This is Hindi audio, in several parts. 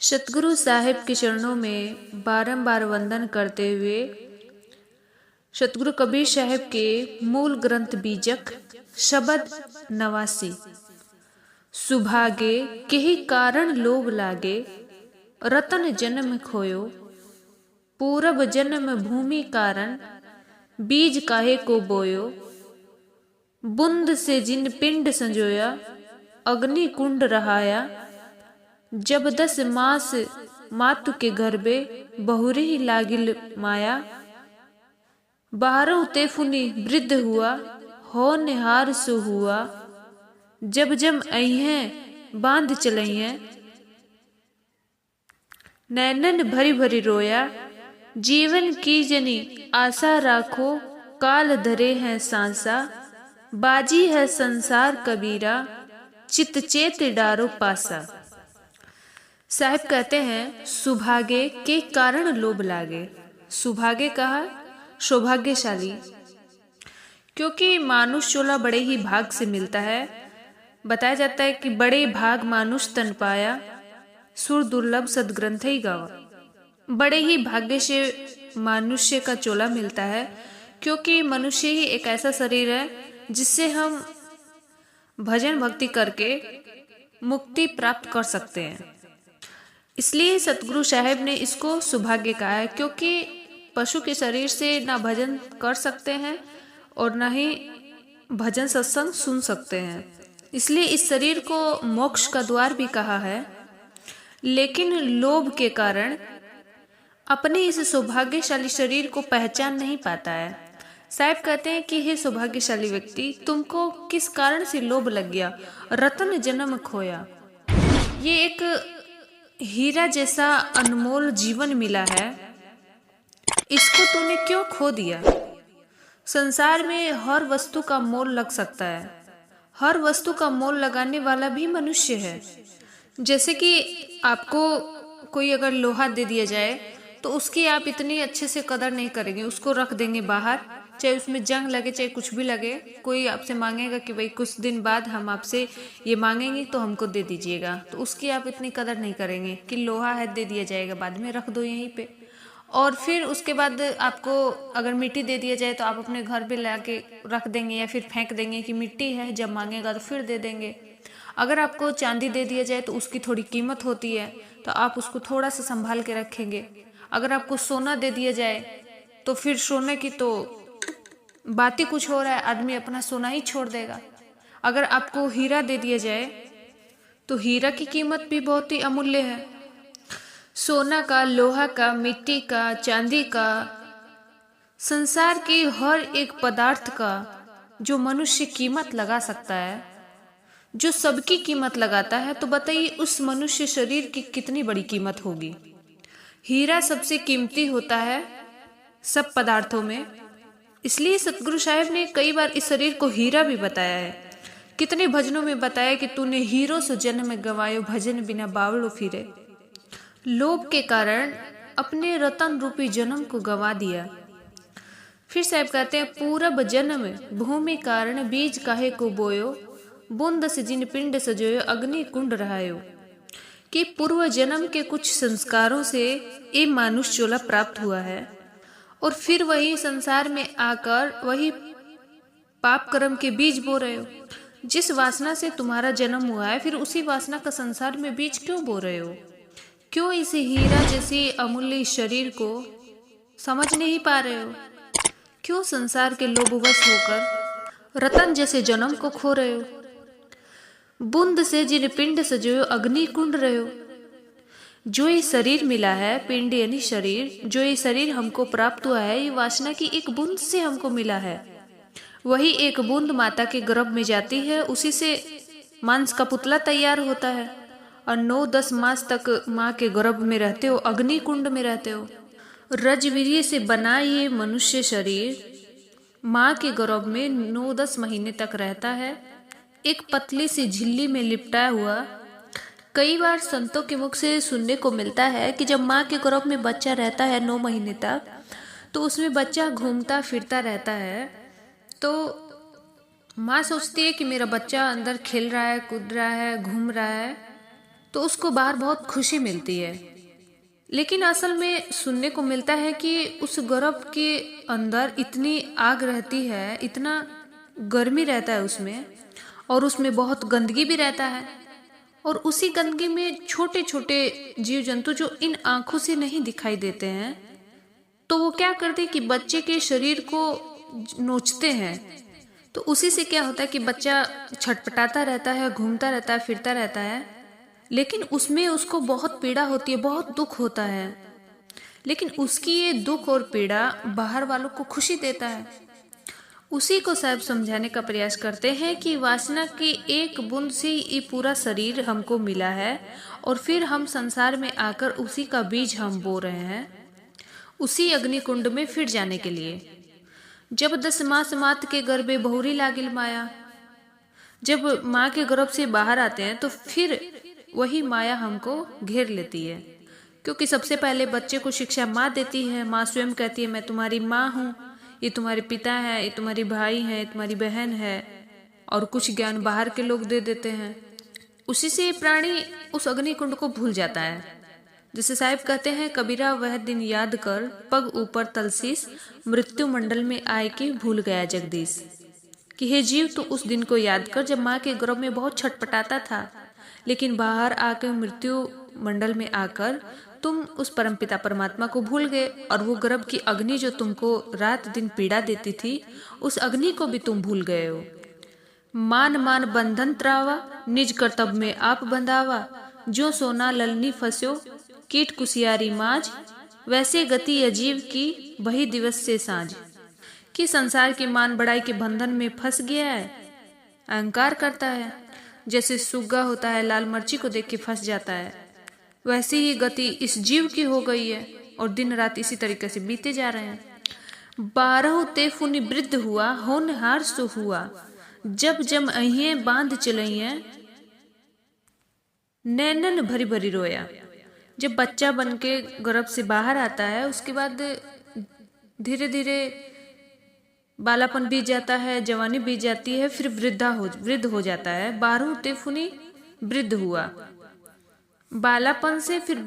सतगुरु साहिब के चरणों में बारंबार वंदन करते हुए सतगुरु कबीर साहिब के मूल ग्रंथ बीजक शब्द नवासी। सुभागे केहि कारण लोभ लागे, रतन जन्म खोयो। पूरब जन्म भूमि कारण, बीज काहे को बोयो। बुंद से जिन पिंड संजोया, अग्नि कुंड रहाया। जब 10 मास मातु के गर्भे, बहुरी लागिल माया। 12 तेफुनी वृद्ध हुआ, हो निहार सो हुआ। जब जम अइहें बांध चलइहें, नैनन भरी भरी रोया। जीवन की जनी आशा राखो, काल धरे हैं सांसा। बाजी है संसार कबीरा, चित चेत डारो पासा। साहिब कहते हैं सुभागे के कारण लोभ लागे। सुभागे कहा सौभाग्यशाली, क्योंकि मानुष चोला बड़े ही भाग से मिलता है। बताया जाता है कि बड़े भाग मानुष तन पाया, सुर दुर्लभ सदग्रंथ ही गावा। बड़े ही भाग्य से मनुष्य का चोला मिलता है, क्योंकि मनुष्य ही एक ऐसा शरीर है जिससे हम भजन भक्ति करके मुक्ति प्राप्त कर सकते हैं। इसलिए सतगुरु साहिब ने इसको सौभाग्य कहा है, क्योंकि पशु के शरीर से ना भजन कर सकते हैं और ना ही भजन सत्संग सुन सकते हैं। इसलिए इस शरीर को मोक्ष का द्वार भी कहा है। लेकिन लोभ के कारण अपने इस सौभाग्यशाली शरीर को पहचान नहीं पाता है। साहिब कहते हैं कि हे सौभाग्यशाली व्यक्ति, तुमको किस कारण से लोभ लग गया, रतन जन्म खोया। ये एक हीरा जैसा अनमोल जीवन मिला है, इसको तूने क्यों खो दिया। संसार में हर वस्तु का मोल लग सकता है, हर वस्तु का मोल लगाने वाला भी मनुष्य है। जैसे कि आपको कोई अगर लोहा दे दिया जाए तो उसकी आप इतनी अच्छे से कदर नहीं करेंगे, उसको रख देंगे बाहर, चाहे उसमें जंग लगे चाहे कुछ भी लगे। कोई आपसे मांगेगा कि भाई कुछ दिन बाद हम आपसे ये मांगेंगे तो हमको दे दीजिएगा, तो उसकी आप इतनी कदर नहीं करेंगे कि लोहा है दे दिया जाएगा, बाद में रख दो यहीं पे। और फिर उसके बाद आपको अगर मिट्टी दे दिया जाए तो आप अपने घर पे ला के रख देंगे या फिर फेंक देंगे कि मिट्टी है, जब मांगेगा तो फिर दे देंगे। अगर आपको चांदी दे दिया जाए तो उसकी थोड़ी कीमत होती है, तो आप उसको थोड़ा सा संभाल के रखेंगे। अगर आपको सोना दे दिया जाए तो फिर सोने की तो बात ही कुछ हो रहा है, आदमी अपना सोना ही छोड़ देगा। अगर आपको हीरा दे दिया जाए तो हीरा की कीमत भी बहुत ही अमूल्य है। सोना का, लोहा का, मिट्टी का, चांदी का, संसार के हर एक पदार्थ का जो मनुष्य कीमत लगा सकता है, जो सबकी कीमत लगाता है, तो बताइए उस मनुष्य शरीर की कितनी बड़ी कीमत होगी। हीरा सबसे कीमती होता है सब पदार्थों में। इसलिए सतगुरु साहिब ने कई बार इस शरीर को हीरा भी बताया है। कितने भजनों में बताया कि तूने हीरो सो जन्म गवायो, भजन बिना बावड़ो फिरे। लोभ के कारण अपने रतन रूपी जन्म को गवा दिया। फिर साहिब कहते हैं पूरब जन्म भूमि कारण, बीज काहे को बोयो। बूंद से जिन पिंड सजोयो, अग्नि कुंड रहायो। कि पूर्व जन्म के कुछ संस्कारों से ये मानुष चोला प्राप्त हुआ है, और फिर वही संसार में आकर वही पाप कर्म के बीज बो रहे हो। जिस वासना से तुम्हारा जन्म हुआ है, फिर उसी वासना का संसार में बीज क्यों बो रहे हो। क्यों इसे हीरा जैसी अमूल्य शरीर को समझ नहीं पा रहे हो। क्यों संसार के लोभवश होकर रतन जैसे जन्म को खो रहे हो। बूंद से जिन पिंड सजोयो, अग्नि कुंड रहो। जो ये शरीर मिला है, पिंड यानी शरीर, जो ये शरीर हमको प्राप्त हुआ है, ये वासना की एक बूंद से हमको मिला है। वही एक बूंद माता के गर्भ में जाती है, उसी से मांस का पुतला तैयार होता है, और 9-10 मास तक माँ के गर्भ में रहते हो, अग्नि कुंड में रहते हो। रजवीर्य से बना ये मनुष्य शरीर माँ के गर्भ में 9-10 महीने तक रहता है, एक पतली सी झिल्ली में लिपटा हुआ। कई बार संतों के मुख से सुनने को मिलता है कि जब माँ के गर्भ में बच्चा रहता है 9 महीने तक, तो उसमें बच्चा घूमता फिरता रहता है। तो माँ सोचती है कि मेरा बच्चा अंदर खेल रहा है, कूद रहा है, घूम रहा है, तो उसको बाहर बहुत खुशी मिलती है। लेकिन असल में सुनने को मिलता है कि उस गर्भ के अंदर इतनी आग रहती है, इतना गर्मी रहता है उसमें, और उसमें बहुत गंदगी भी रहता है। और उसी गंदगी में छोटे छोटे जीव जंतु जो इन आंखों से नहीं दिखाई देते हैं, तो वो क्या करते हैं कि बच्चे के शरीर को नोचते हैं। तो उसी से क्या होता है कि बच्चा छटपटाता रहता है, घूमता रहता है, फिरता रहता है, लेकिन उसमें उसको बहुत पीड़ा होती है, बहुत दुख होता है। लेकिन उसकी ये दुख और पीड़ा बाहर वालों को खुशी देता है। उसी को साहब समझाने का प्रयास करते हैं कि वासना की एक बूंद से ये पूरा शरीर हमको मिला है, और फिर हम संसार में आकर उसी का बीज हम बो रहे हैं, उसी अग्निकुंड में फिर जाने के लिए। जब 10 मास मात के गर्भे बहुरी लागिल माया, जब माँ के गर्भ से बाहर आते हैं तो फिर वही माया हमको घेर लेती है। क्योंकि सबसे पहले बच्चे को शिक्षा माँ देती है। माँ स्वयं कहती है, मैं तुम्हारी माँ हूँ, ये तुम्हारे पिता है, ये तुम्हारी भाई है, ये तुम्हारी बहन है, और कुछ ज्ञान बाहर के लोग दे देते हैं। उसी से प्राणी उस अग्निकुंड को भूल जाता है। जैसे साहिब कहते हैं, कबीरा वह दिन याद कर, पग ऊपर तलसीस, मृत्यु मंडल में आए के भूल गया जगदीश। कि हे जीव, तो उस दिन को याद कर जब माँ के गर्भ में बहुत छटपटाता था, लेकिन बाहर आकर मृत्यु मंडल में आकर तुम उस परमपिता परमात्मा को भूल गए, और वो गर्भ की अग्नि जो तुमको रात दिन पीड़ा देती थी, उस अग्नि को भी तुम भूल गए हो। मान मान बंधन त्रावा, निज कर्तव्य में आप बंधावा, जो सोना ललनी फंस्यो, कीट कुसियारी माज, वैसे गति अजीब की वही दिवस से साँझ। कि संसार के मान बढ़ाई के बंधन में फंस गया है, अहंकार करता है। जैसे सुग्गा होता है, लाल मिर्ची को देख के फंस जाता है, वैसी ही गति इस जीव की हो गई है, और दिन रात इसी तरीके से बीते जा रहे हैं। 12 ते फुनि वृद्ध हुआ, होनहार सो हुआ, जब जम अहिए बांध चलइए, नैनन भरी भरी रोया। जब बच्चा बन के गर्भ से बाहर आता है, उसके बाद धीरे धीरे बालापन बीत जाता है, जवानी बीत जाती है, फिर वृद्ध हो जाता है। 12 ते फुनि वृद्ध हुआ, बालापन से फिर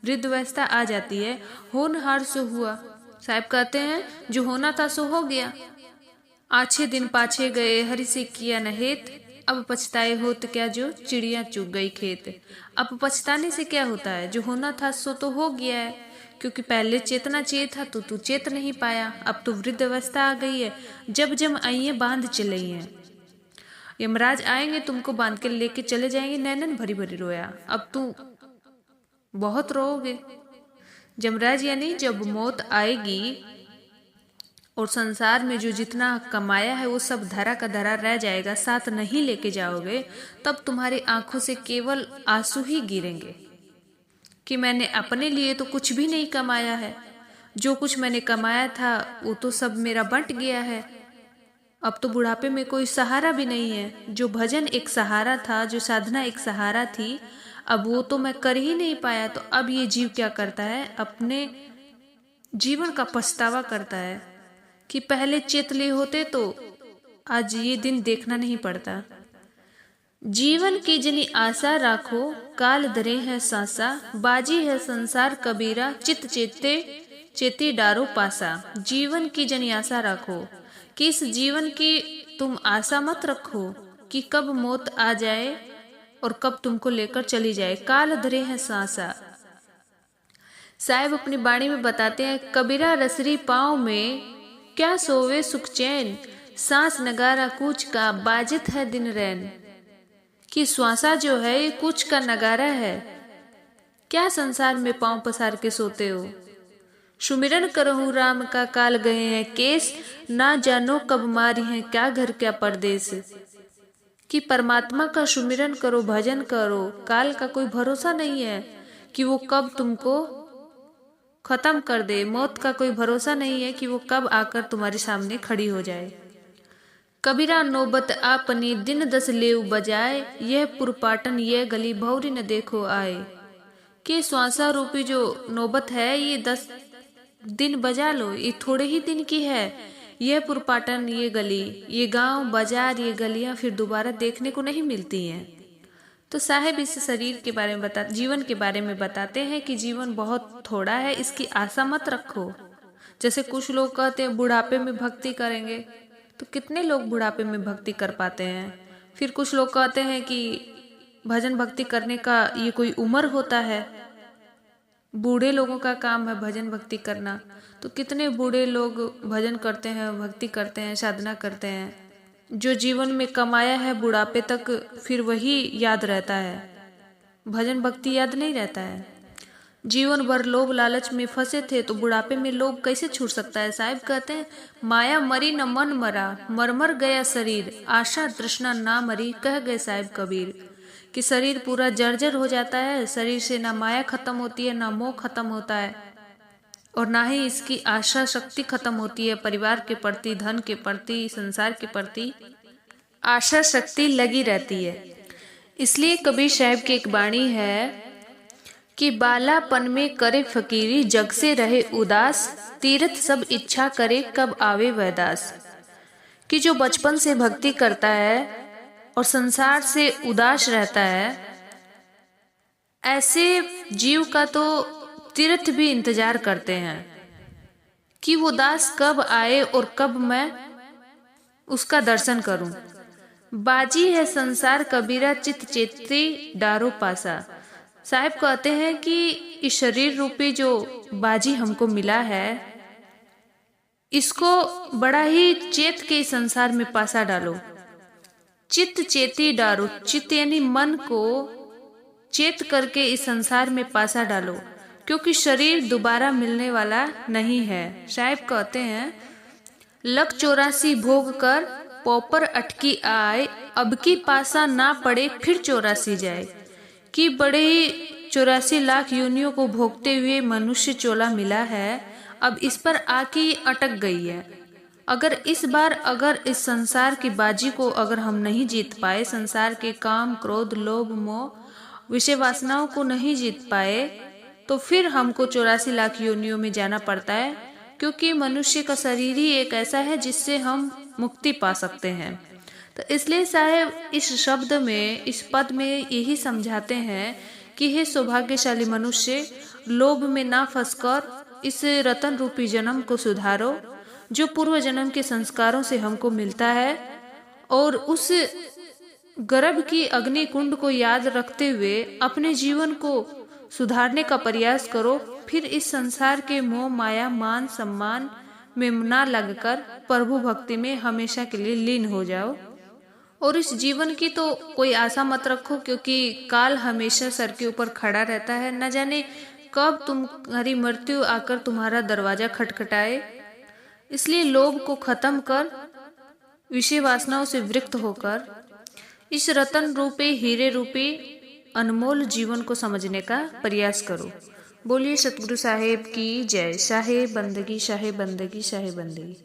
वृद्धावस्था आ जाती है। होनहार सो हुआ, साहब कहते हैं जो होना था सो हो गया। आछे दिन पाछे गए, हरि से किया न हेत, अब पछताए होत क्या जो चिड़िया चुग गई खेत। अब पछताने से क्या होता है, जो होना था सो तो हो गया है, क्योंकि पहले चेतना चाहिए था तो तू चेत नहीं पाया। अब तो वृद्ध अवस्था आ गई है, जब जम आइए बांध चले हैं। यमराज आएंगे, तुमको बांध के लेके चले जाएंगे। नैनन भरी भरी रोया, अब तू बहुत रोओगे। यमराज यानी जब मौत आएगी और संसार में जो जितना कमाया है वो सब धरा का धरा रह जाएगा, साथ नहीं लेके जाओगे, तब तुम्हारी आंखों से केवल आंसू ही गिरेंगे कि मैंने अपने लिए तो कुछ भी नहीं कमाया है, जो कुछ मैंने कमाया था वो तो सब मेरा बंट गया है। अब तो बुढ़ापे में कोई सहारा भी नहीं है। जो भजन एक सहारा था, जो साधना एक सहारा थी, अब वो तो मैं कर ही नहीं पाया। तो अब ये जीव क्या करता है, अपने जीवन का पछतावा करता है कि पहले चेत लिए होते तो आज ये दिन देखना नहीं पड़ता। जीवन की जनी आशा राखो, काल धरे है सांसा, बाजी है संसार कबीरा, चित चेते चेती डारो पासा। जीवन की जनी आशा रखो, कि इस जीवन की तुम आशा मत रखो कि कब मौत आ जाए और कब तुमको लेकर चली जाए। काल धरे है सांसा। साहिब अपनी बाणी में बताते हैं, कबीरा रसरी पाँव में क्या सोवे सुख चैन, सांस नगारा कूच का बाजित है दिन रैन। कि श्वासा जो है ये कूच का नगारा है। क्या संसार में पांव पसार के सोते हो। सुमिरन करहूं राम का, काल गए हैं केस, ना जानो कब मारी हैं क्या घर क्या परदेश। कि परमात्मा का सुमिरन करो, भजन करो, काल का कोई भरोसा नहीं है कि वो कब तुमको खत्म कर दे। मौत का कोई भरोसा नहीं है कि वो कब आकर तुम्हारे सामने खड़ी हो जाए। कबीरा नौबत आपनी दिन 10 लेव बजाए, यह पुरपाटन यह गली भौरी न देखो आए। कि श्वासा रूपी जो नौबत है ये 10 दिन बजा लो, ये थोड़े ही दिन की है। यह पुरपाटन ये गली, ये गांव बाजार, ये गलियां फिर दोबारा देखने को नहीं मिलती हैं। तो साहेब इस शरीर के बारे में जीवन के बारे में बताते हैं कि जीवन बहुत थोड़ा है, इसकी आशा मत रखो। जैसे कुछ लोग कहते हैं बुढ़ापे में भक्ति करेंगे, तो कितने लोग बुढ़ापे में भक्ति कर पाते हैं। फिर कुछ लोग कहते हैं कि भजन भक्ति करने का ये कोई उम्र होता है, बूढ़े लोगों का काम है भजन भक्ति करना। तो कितने बूढ़े लोग भजन करते हैं, भक्ति करते हैं, साधना करते हैं। जो जीवन में कमाया है बुढ़ापे तक फिर वही याद रहता है, भजन भक्ति याद नहीं रहता है। जीवन भर लोभ लालच में फंसे थे तो बुढ़ापे में लोभ कैसे छूट सकता है। साहिब कहते हैं माया मरी न मन मरा, मर मर गया शरीर, आशा तृष्णा ना मरी, कह गए साहिब कबीर। कि शरीर पूरा जर्जर हो जाता है, शरीर से ना माया खत्म होती है, ना मोह खत्म होता है, और ना ही इसकी आशा शक्ति खत्म होती है। परिवार के प्रति, धन के प्रति, संसार के प्रति आशा शक्ति लगी रहती है। इसलिए कबीर साहब की एक वाणी है कि बालापन में करे फकीरी, जग से रहे उदास, तीर्थ सब इच्छा करे कब आवे वैदास। कि जो बचपन से भक्ति करता है और संसार से उदास रहता है, ऐसे जीव का तो तीर्थ भी इंतजार करते हैं कि वो दास कब आए और कब मैं उसका दर्शन करूं। बाजी है संसार कबीरा, चित चेती डारो पासा। साहिब कहते हैं कि इस शरीर रूपी जो बाजी हमको मिला है, इसको बड़ा ही चेत के संसार में पासा डालो। चित चेती डारो, चित यानी मन को चेत करके इस संसार में पासा डालो, क्योंकि शरीर दोबारा मिलने वाला नहीं है। साहिब कहते हैं लक 84 भोग कर पोपर अटकी आए, अब की पासा ना पड़े फिर 84 जाए। कि बड़े 84 लाख योनियों को भोगते हुए मनुष्य चोला मिला है, अब इस पर आके अटक गई है। अगर इस बार इस संसार की बाजी को अगर हम नहीं जीत पाए, संसार के काम क्रोध लोभ मोह विषय वासनाओं को नहीं जीत पाए, तो फिर हमको 84 लाख योनियों में जाना पड़ता है। क्योंकि मनुष्य का शरीर ही एक ऐसा है जिससे हम मुक्ति पा सकते हैं। तो इसलिए साहेब इस शब्द में, इस पद में यही समझाते हैं कि हे सौभाग्यशाली मनुष्य, लोभ में ना फंसकर इस रतन रूपी जन्म को सुधारो जो पूर्व जन्म के संस्कारों से हमको मिलता है, और उस गर्भ की अग्नि कुंड को याद रखते हुए अपने जीवन को सुधारने का प्रयास करो। फिर इस संसार के मोह माया मान सम्मान में ना लगकर प्रभु भक्ति में हमेशा के लिए लीन हो जाओ। और इस जीवन की तो कोई आशा मत रखो, क्योंकि काल हमेशा सर के ऊपर खड़ा रहता है। न जाने कब तुम्हारी मृत्यु आकर तुम्हारा दरवाजा खटखटाए। इसलिए लोभ को खत्म कर विषय वासनाओं से विरक्त होकर इस रतन रूपे हीरे रूपे अनमोल जीवन को समझने का प्रयास करो। बोलिए सतगुरु साहेब की जय। शाहे बंदगी, शाहे बंदगी, शाहे बंदगी।